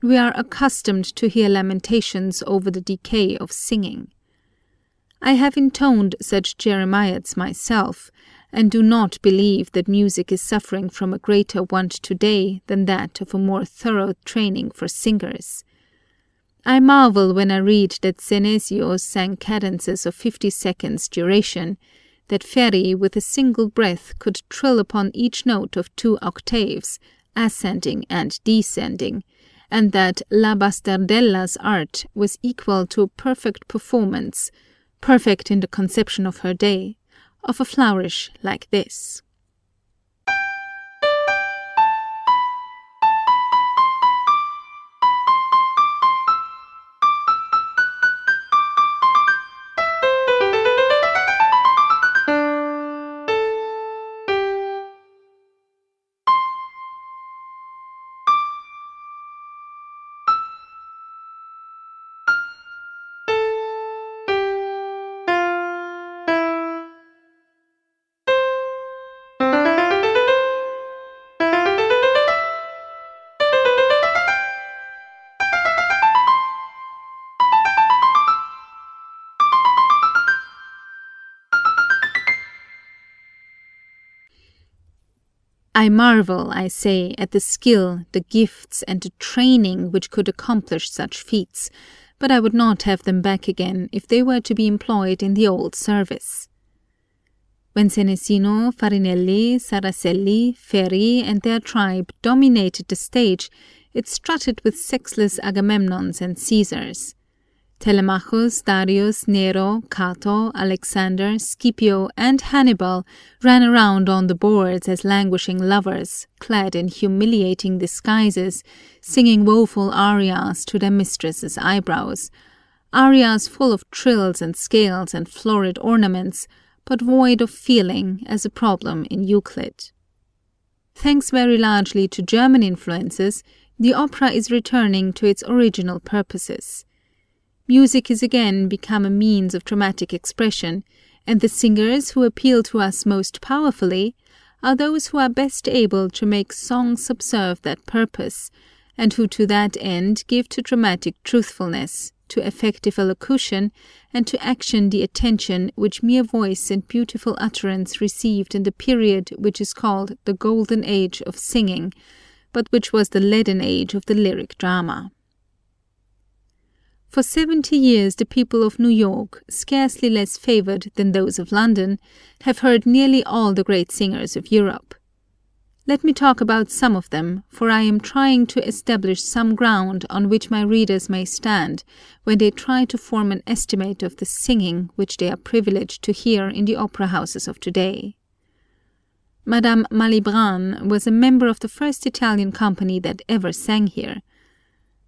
we are accustomed to hear lamentations over the decay of singing. I have intoned such jeremiads myself, and do not believe that music is suffering from a greater want today than that of a more thorough training for singers. I marvel when I read that Senecio sang cadences of 50 seconds duration, that Ferri with a single breath could trill upon each note of 2 octaves, ascending and descending, and that La Bastardella's art was equal to a perfect performance, perfect in the conception of her day, of a flourish like this. I marvel, I say, at the skill, the gifts, and the training which could accomplish such feats, but I would not have them back again if they were to be employed in the old service. When Senesino, Farinelli, Saraselli, Ferri, and their tribe dominated the stage, it strutted with sexless Agamemnons and Caesars. Telemachus, Darius, Nero, Cato, Alexander, Scipio, and Hannibal ran around on the boards as languishing lovers, clad in humiliating disguises, singing woeful arias to their mistresses' eyebrows, arias full of trills and scales and florid ornaments, but void of feeling as a problem in Euclid. Thanks very largely to German influences, the opera is returning to its original purposes. Music is again become a means of dramatic expression, and the singers who appeal to us most powerfully are those who are best able to make song subserve that purpose, and who to that end give to dramatic truthfulness, to effective elocution, and to action the attention which mere voice and beautiful utterance received in the period which is called the Golden Age of singing, but which was the leaden age of the lyric drama. For 70 years the people of New York, scarcely less favored than those of London, have heard nearly all the great singers of Europe. Let me talk about some of them, for I am trying to establish some ground on which my readers may stand when they try to form an estimate of the singing which they are privileged to hear in the opera houses of today. Madame Malibran was a member of the first Italian company that ever sang here.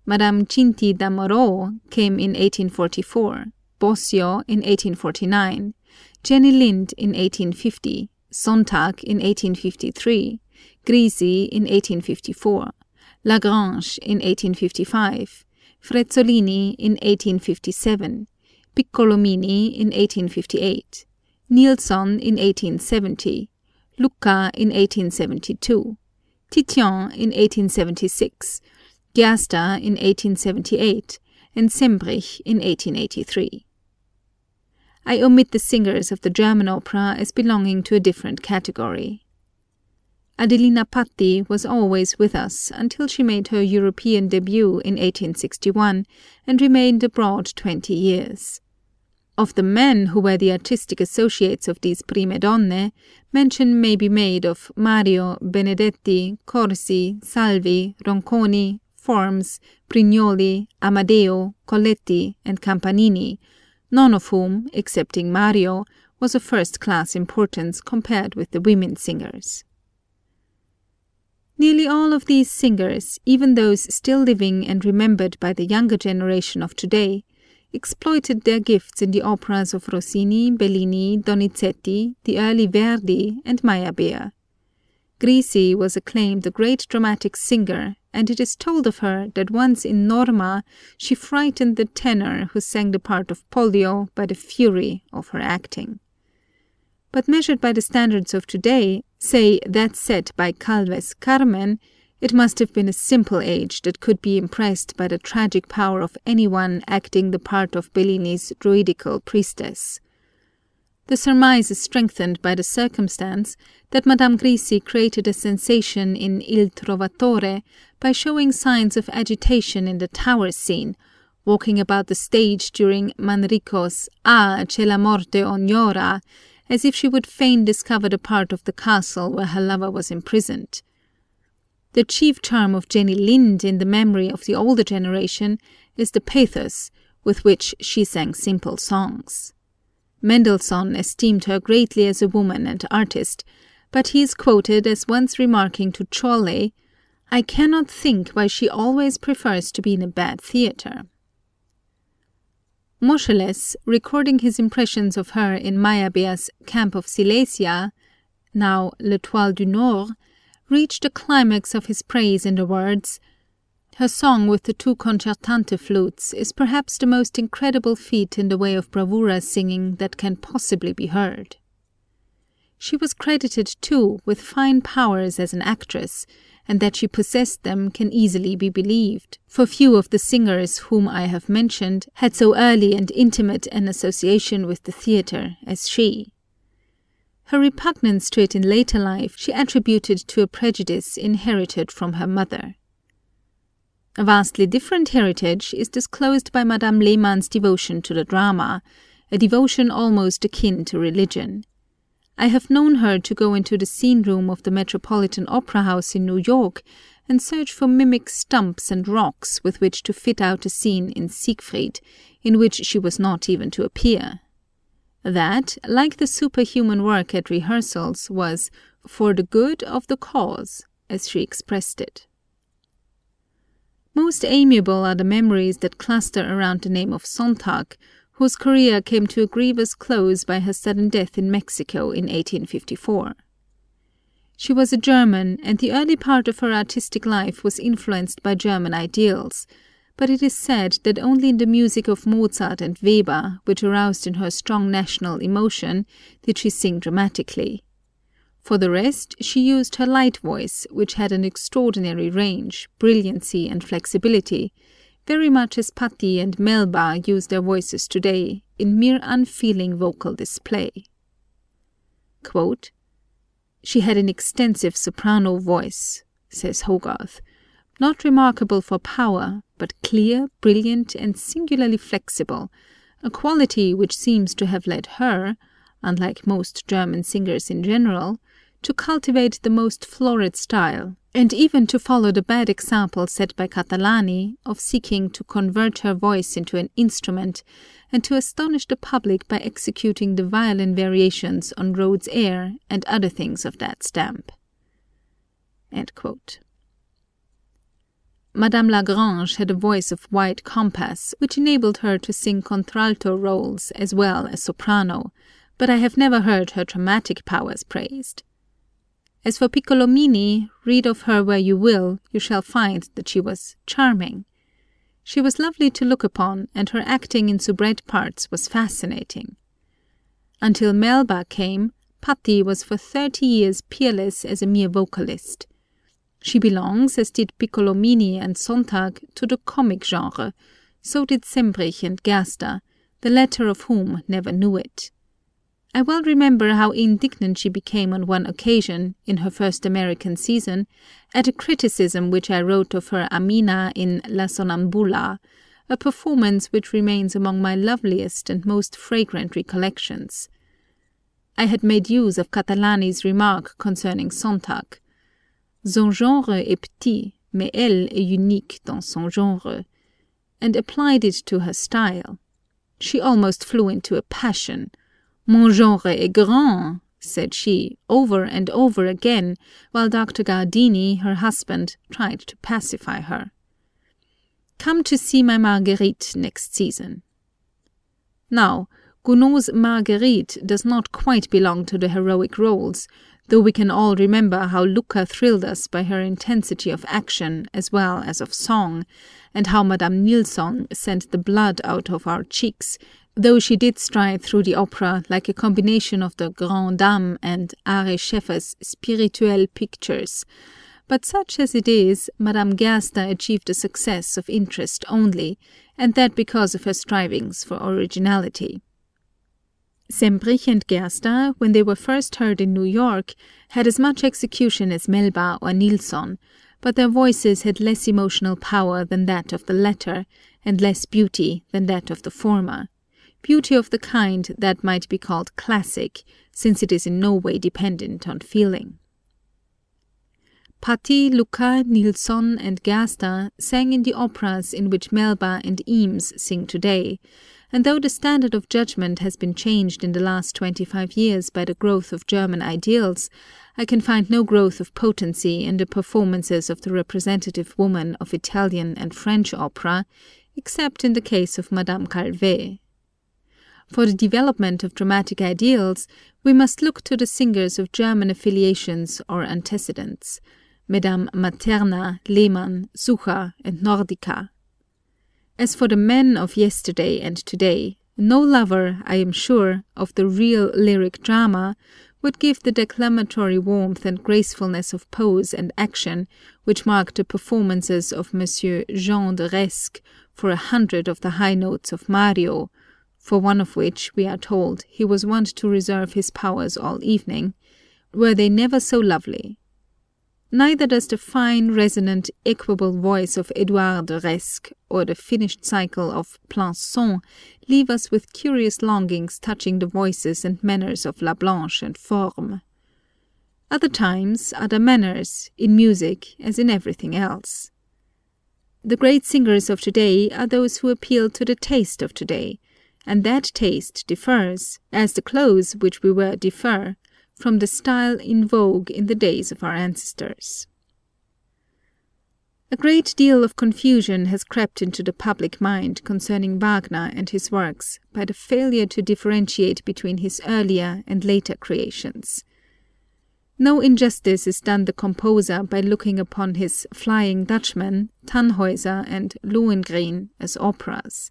Madame Cinti da Moreau came in 1844, Bossio in 1849, Jenny Lind in 1850, Sontag in 1853, Grisi in 1854, Lagrange in 1855, Frezzolini in 1857, Piccolomini in 1858, Nilsson in 1870, Lucca in 1872, Titian in 1876, Giasta in 1878, and Sembrich in 1883. I omit the singers of the German opera as belonging to a different category. Adelina Patti was always with us until she made her European debut in 1861 and remained abroad 20 years. Of the men who were the artistic associates of these prime donne, mention may be made of Mario, Benedetti, Corsi, Salvi, Ronconi, Forms, Brignoli, Amadeo, Colletti, and Campanini, none of whom, excepting Mario, was of first-class importance compared with the women singers. Nearly all of these singers, even those still living and remembered by the younger generation of today, exploited their gifts in the operas of Rossini, Bellini, Donizetti, the early Verdi, and Meyerbeer. Grisi was acclaimed a great dramatic singer, and it is told of her that once in Norma she frightened the tenor who sang the part of Pollio by the fury of her acting. But measured by the standards of today, say that set by Calve's Carmen, it must have been a simple age that could be impressed by the tragic power of anyone acting the part of Bellini's druidical priestess. The surmise is strengthened by the circumstance that Madame Grisi created a sensation in Il Trovatore by showing signs of agitation in the tower scene, walking about the stage during Manrico's "Ah, c'è la morte ognora," as if she would fain discover the part of the castle where her lover was imprisoned. The chief charm of Jenny Lind in the memory of the older generation is the pathos with which she sang simple songs. Mendelssohn esteemed her greatly as a woman and artist, but he is quoted as once remarking to Chole, "I cannot think why she always prefers to be in a bad theatre." Moscheles, recording his impressions of her in Meyerbeer's Camp of Silesia, now L'Étoile du Nord, reached the climax of his praise in the words, "Her song with the two concertante flutes is perhaps the most incredible feat in the way of bravura singing that can possibly be heard." She was credited, too, with fine powers as an actress, and that she possessed them can easily be believed, for few of the singers whom I have mentioned had so early and intimate an association with the theatre as she. Her repugnance to it in later life she attributed to a prejudice inherited from her mother. A vastly different heritage is disclosed by Madame Lehmann's devotion to the drama, a devotion almost akin to religion. I have known her to go into the scene room of the Metropolitan Opera House in New York and search for mimic stumps and rocks with which to fit out a scene in Siegfried, in which she was not even to appear. That, like the superhuman work at rehearsals, was "for the good of the cause," as she expressed it. Most amiable are the memories that cluster around the name of Sontag, whose career came to a grievous close by her sudden death in Mexico in 1854. She was a German, and the early part of her artistic life was influenced by German ideals, but it is said that only in the music of Mozart and Weber, which aroused in her strong national emotion, did she sing dramatically. For the rest, she used her light voice, which had an extraordinary range, brilliancy, and flexibility, very much as Patti and Melba use their voices today, in mere unfeeling vocal display. Quote, "She had an extensive soprano voice," says Hogarth, "not remarkable for power, but clear, brilliant, and singularly flexible, a quality which seems to have led her, unlike most German singers in general, to cultivate the most florid style, and even to follow the bad example set by Catalani of seeking to convert her voice into an instrument, and to astonish the public by executing the violin variations on Rhodes' air and other things of that stamp." End quote. Madame Lagrange had a voice of wide compass, which enabled her to sing contralto roles as well as soprano, but I have never heard her dramatic powers praised. As for Piccolomini, read of her where you will, you shall find that she was charming. She was lovely to look upon, and her acting in soubrette parts was fascinating. Until Melba came, Patti was for 30 years peerless as a mere vocalist. She belongs, as did Piccolomini and Sontag, to the comic genre, so did Sembrich and Gerster, the latter of whom never knew it. I well remember how indignant she became on one occasion, in her first American season, at a criticism which I wrote of her Amina in La Sonnambula, a performance which remains among my loveliest and most fragrant recollections. I had made use of Catalani's remark concerning Sontag. Son genre est petit, mais elle est unique dans son genre, and applied it to her style. She almost flew into a passion. Mon genre est grand, said she, over and over again, while Dr. Gardini, her husband, tried to pacify her. "Come to see my Marguerite next season." Now, Gounod's Marguerite does not quite belong to the heroic roles, though we can all remember how Lucca thrilled us by her intensity of action as well as of song, and how Madame Nilsson sent the blood out of our cheeks, though she did stride through the opera like a combination of the Grande Dame and Ary Scheffer's spirituelle pictures. But such as it is, Madame Gerster achieved a success of interest only, and that because of her strivings for originality. Semprich and Gerster, when they were first heard in New York, had as much execution as Melba or Nilsson, but their voices had less emotional power than that of the latter, and less beauty than that of the former. Beauty of the kind that might be called classic, since it is in no way dependent on feeling. Patti, Lucca, Nilsson, and Gerster sang in the operas in which Melba and Eames sing today, and though the standard of judgment has been changed in the last 25 years by the growth of German ideals, I can find no growth of potency in the performances of the representative woman of Italian and French opera, except in the case of Madame Calvé. For the development of dramatic ideals, we must look to the singers of German affiliations or antecedents, Mesdames Materna, Lehmann, Sucher, and Nordica. As for the men of yesterday and today, no lover, I am sure, of the real lyric drama would give the declamatory warmth and gracefulness of pose and action which marked the performances of Monsieur Jean de Resque for 100 of the high notes of Mario, for one of which, we are told, he was wont to reserve his powers all evening, were they never so lovely. Neither does the fine, resonant, equable voice of Édouard de Resque or the finished cycle of Plançon leave us with curious longings touching the voices and manners of La Blanche and Forme. Other times, other manners, in music as in everything else. The great singers of today are those who appeal to the taste of today, and that taste differs, as the clothes which we wear differ, from the style in vogue in the days of our ancestors. A great deal of confusion has crept into the public mind concerning Wagner and his works by the failure to differentiate between his earlier and later creations. No injustice is done the composer by looking upon his Flying Dutchman, Tannhäuser, and Lohengrin as operas.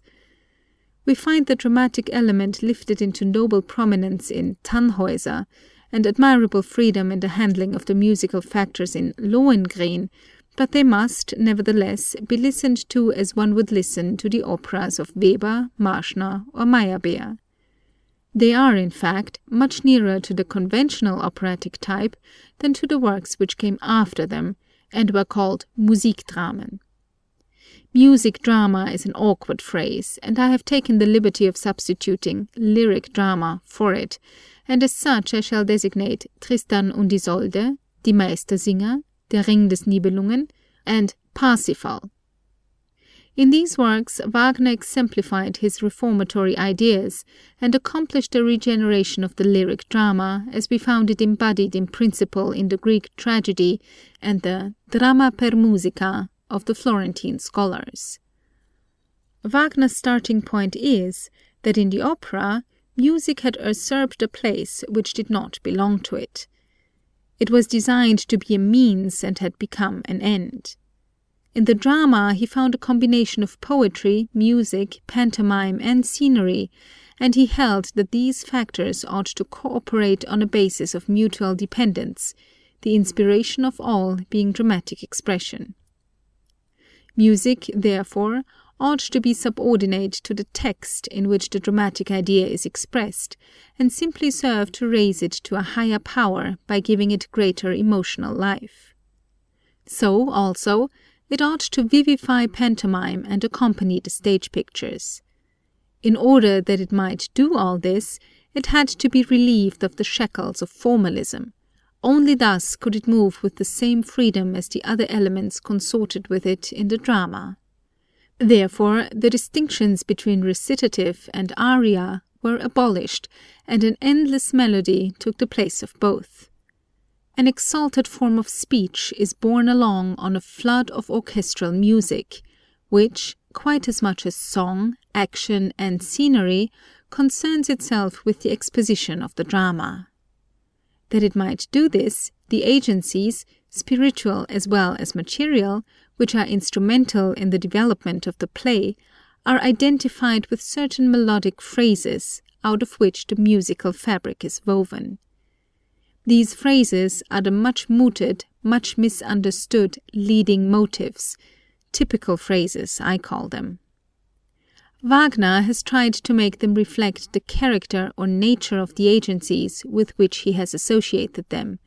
We find the dramatic element lifted into noble prominence in Tannhäuser, and admirable freedom in the handling of the musical factors in Lohengrin, but they must, nevertheless, be listened to as one would listen to the operas of Weber, Marschner, or Meyerbeer. They are, in fact, much nearer to the conventional operatic type than to the works which came after them, and were called Musikdramen. Music drama is an awkward phrase, and I have taken the liberty of substituting lyric drama for it, and as such I shall designate Tristan und Isolde, Die Meistersinger, Der Ring des Nibelungen, and Parsifal. In these works, Wagner exemplified his reformatory ideas and accomplished a regeneration of the lyric drama, as we found it embodied in principle in the Greek tragedy and the Drama per musica of the Florentine scholars. Wagner's starting point is that in the opera, music had usurped a place which did not belong to it. It was designed to be a means and had become an end. In the drama, he found a combination of poetry, music, pantomime, and scenery, and he held that these factors ought to cooperate on a basis of mutual dependence, the inspiration of all being dramatic expression. Music, therefore, ought to be subordinate to the text in which the dramatic idea is expressed, and simply serve to raise it to a higher power by giving it greater emotional life. So, also, it ought to vivify pantomime and accompany the stage pictures. In order that it might do all this, it had to be relieved of the shackles of formalism. Only thus could it move with the same freedom as the other elements consorted with it in the drama. Therefore, the distinctions between recitative and aria were abolished, and an endless melody took the place of both. An exalted form of speech is borne along on a flood of orchestral music, which, quite as much as song, action, and scenery, concerns itself with the exposition of the drama. That it might do this, the agencies, spiritual as well as material, which are instrumental in the development of the play, are identified with certain melodic phrases, out of which the musical fabric is woven. These phrases are the much mooted, much misunderstood leading motives, typical phrases, I call them. Wagner has tried to make them reflect the character or nature of the agencies with which he has associated them,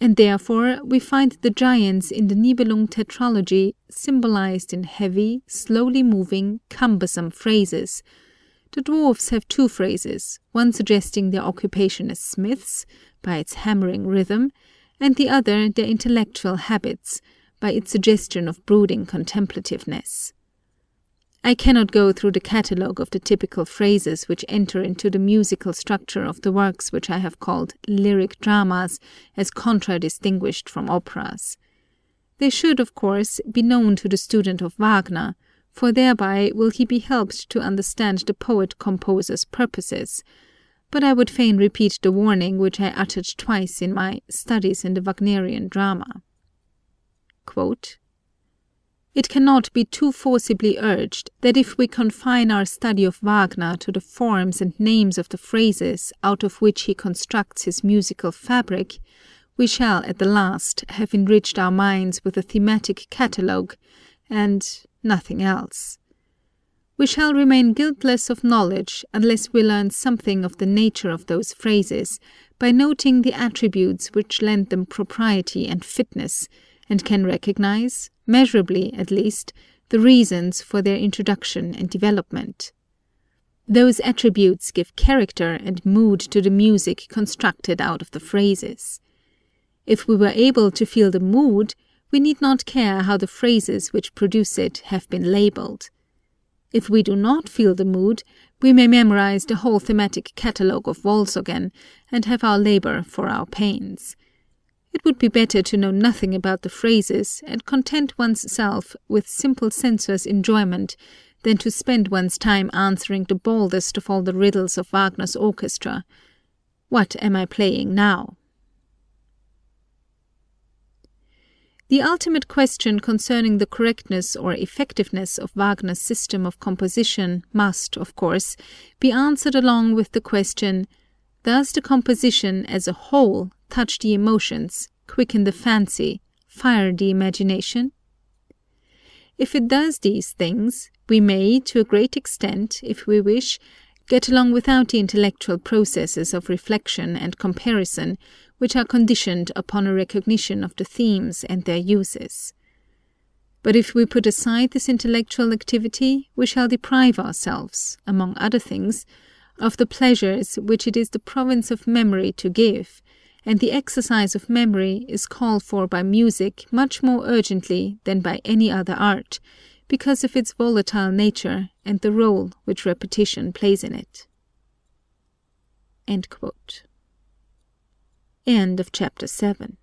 and therefore we find the giants in the Nibelung tetralogy symbolized in heavy, slowly moving, cumbersome phrases. The dwarfs have two phrases, one suggesting their occupation as smiths, by its hammering rhythm, and the other their intellectual habits, by its suggestion of brooding contemplativeness. I cannot go through the catalogue of the typical phrases which enter into the musical structure of the works which I have called lyric dramas as contradistinguished from operas. They should, of course, be known to the student of Wagner, for thereby will he be helped to understand the poet-composer's purposes, but I would fain repeat the warning which I uttered twice in my Studies in the Wagnerian Drama. Quote, "It cannot be too forcibly urged that if we confine our study of Wagner to the forms and names of the phrases out of which he constructs his musical fabric, we shall at the last have enriched our minds with a thematic catalogue, and nothing else. We shall remain guiltless of knowledge unless we learn something of the nature of those phrases by noting the attributes which lend them propriety and fitness, and can recognize, measurably at least, the reasons for their introduction and development. Those attributes give character and mood to the music constructed out of the phrases. If we were able to feel the mood, we need not care how the phrases which produce it have been labeled. If we do not feel the mood, we may memorize the whole thematic catalogue of Wolfsogen and have our labor for our pains. It would be better to know nothing about the phrases and content one's self with simple sensuous enjoyment than to spend one's time answering the baldest of all the riddles of Wagner's orchestra. What am I playing now? The ultimate question concerning the correctness or effectiveness of Wagner's system of composition must, of course, be answered along with the question, does the composition as a whole touch the emotions, quicken the fancy, fire the imagination? If it does these things, we may, to a great extent, if we wish, get along without the intellectual processes of reflection and comparison, which are conditioned upon a recognition of the themes and their uses. But if we put aside this intellectual activity, we shall deprive ourselves, among other things, of the pleasures which it is the province of memory to give, and the exercise of memory is called for by music much more urgently than by any other art, because of its volatile nature and the role which repetition plays in it." End of chapter 7.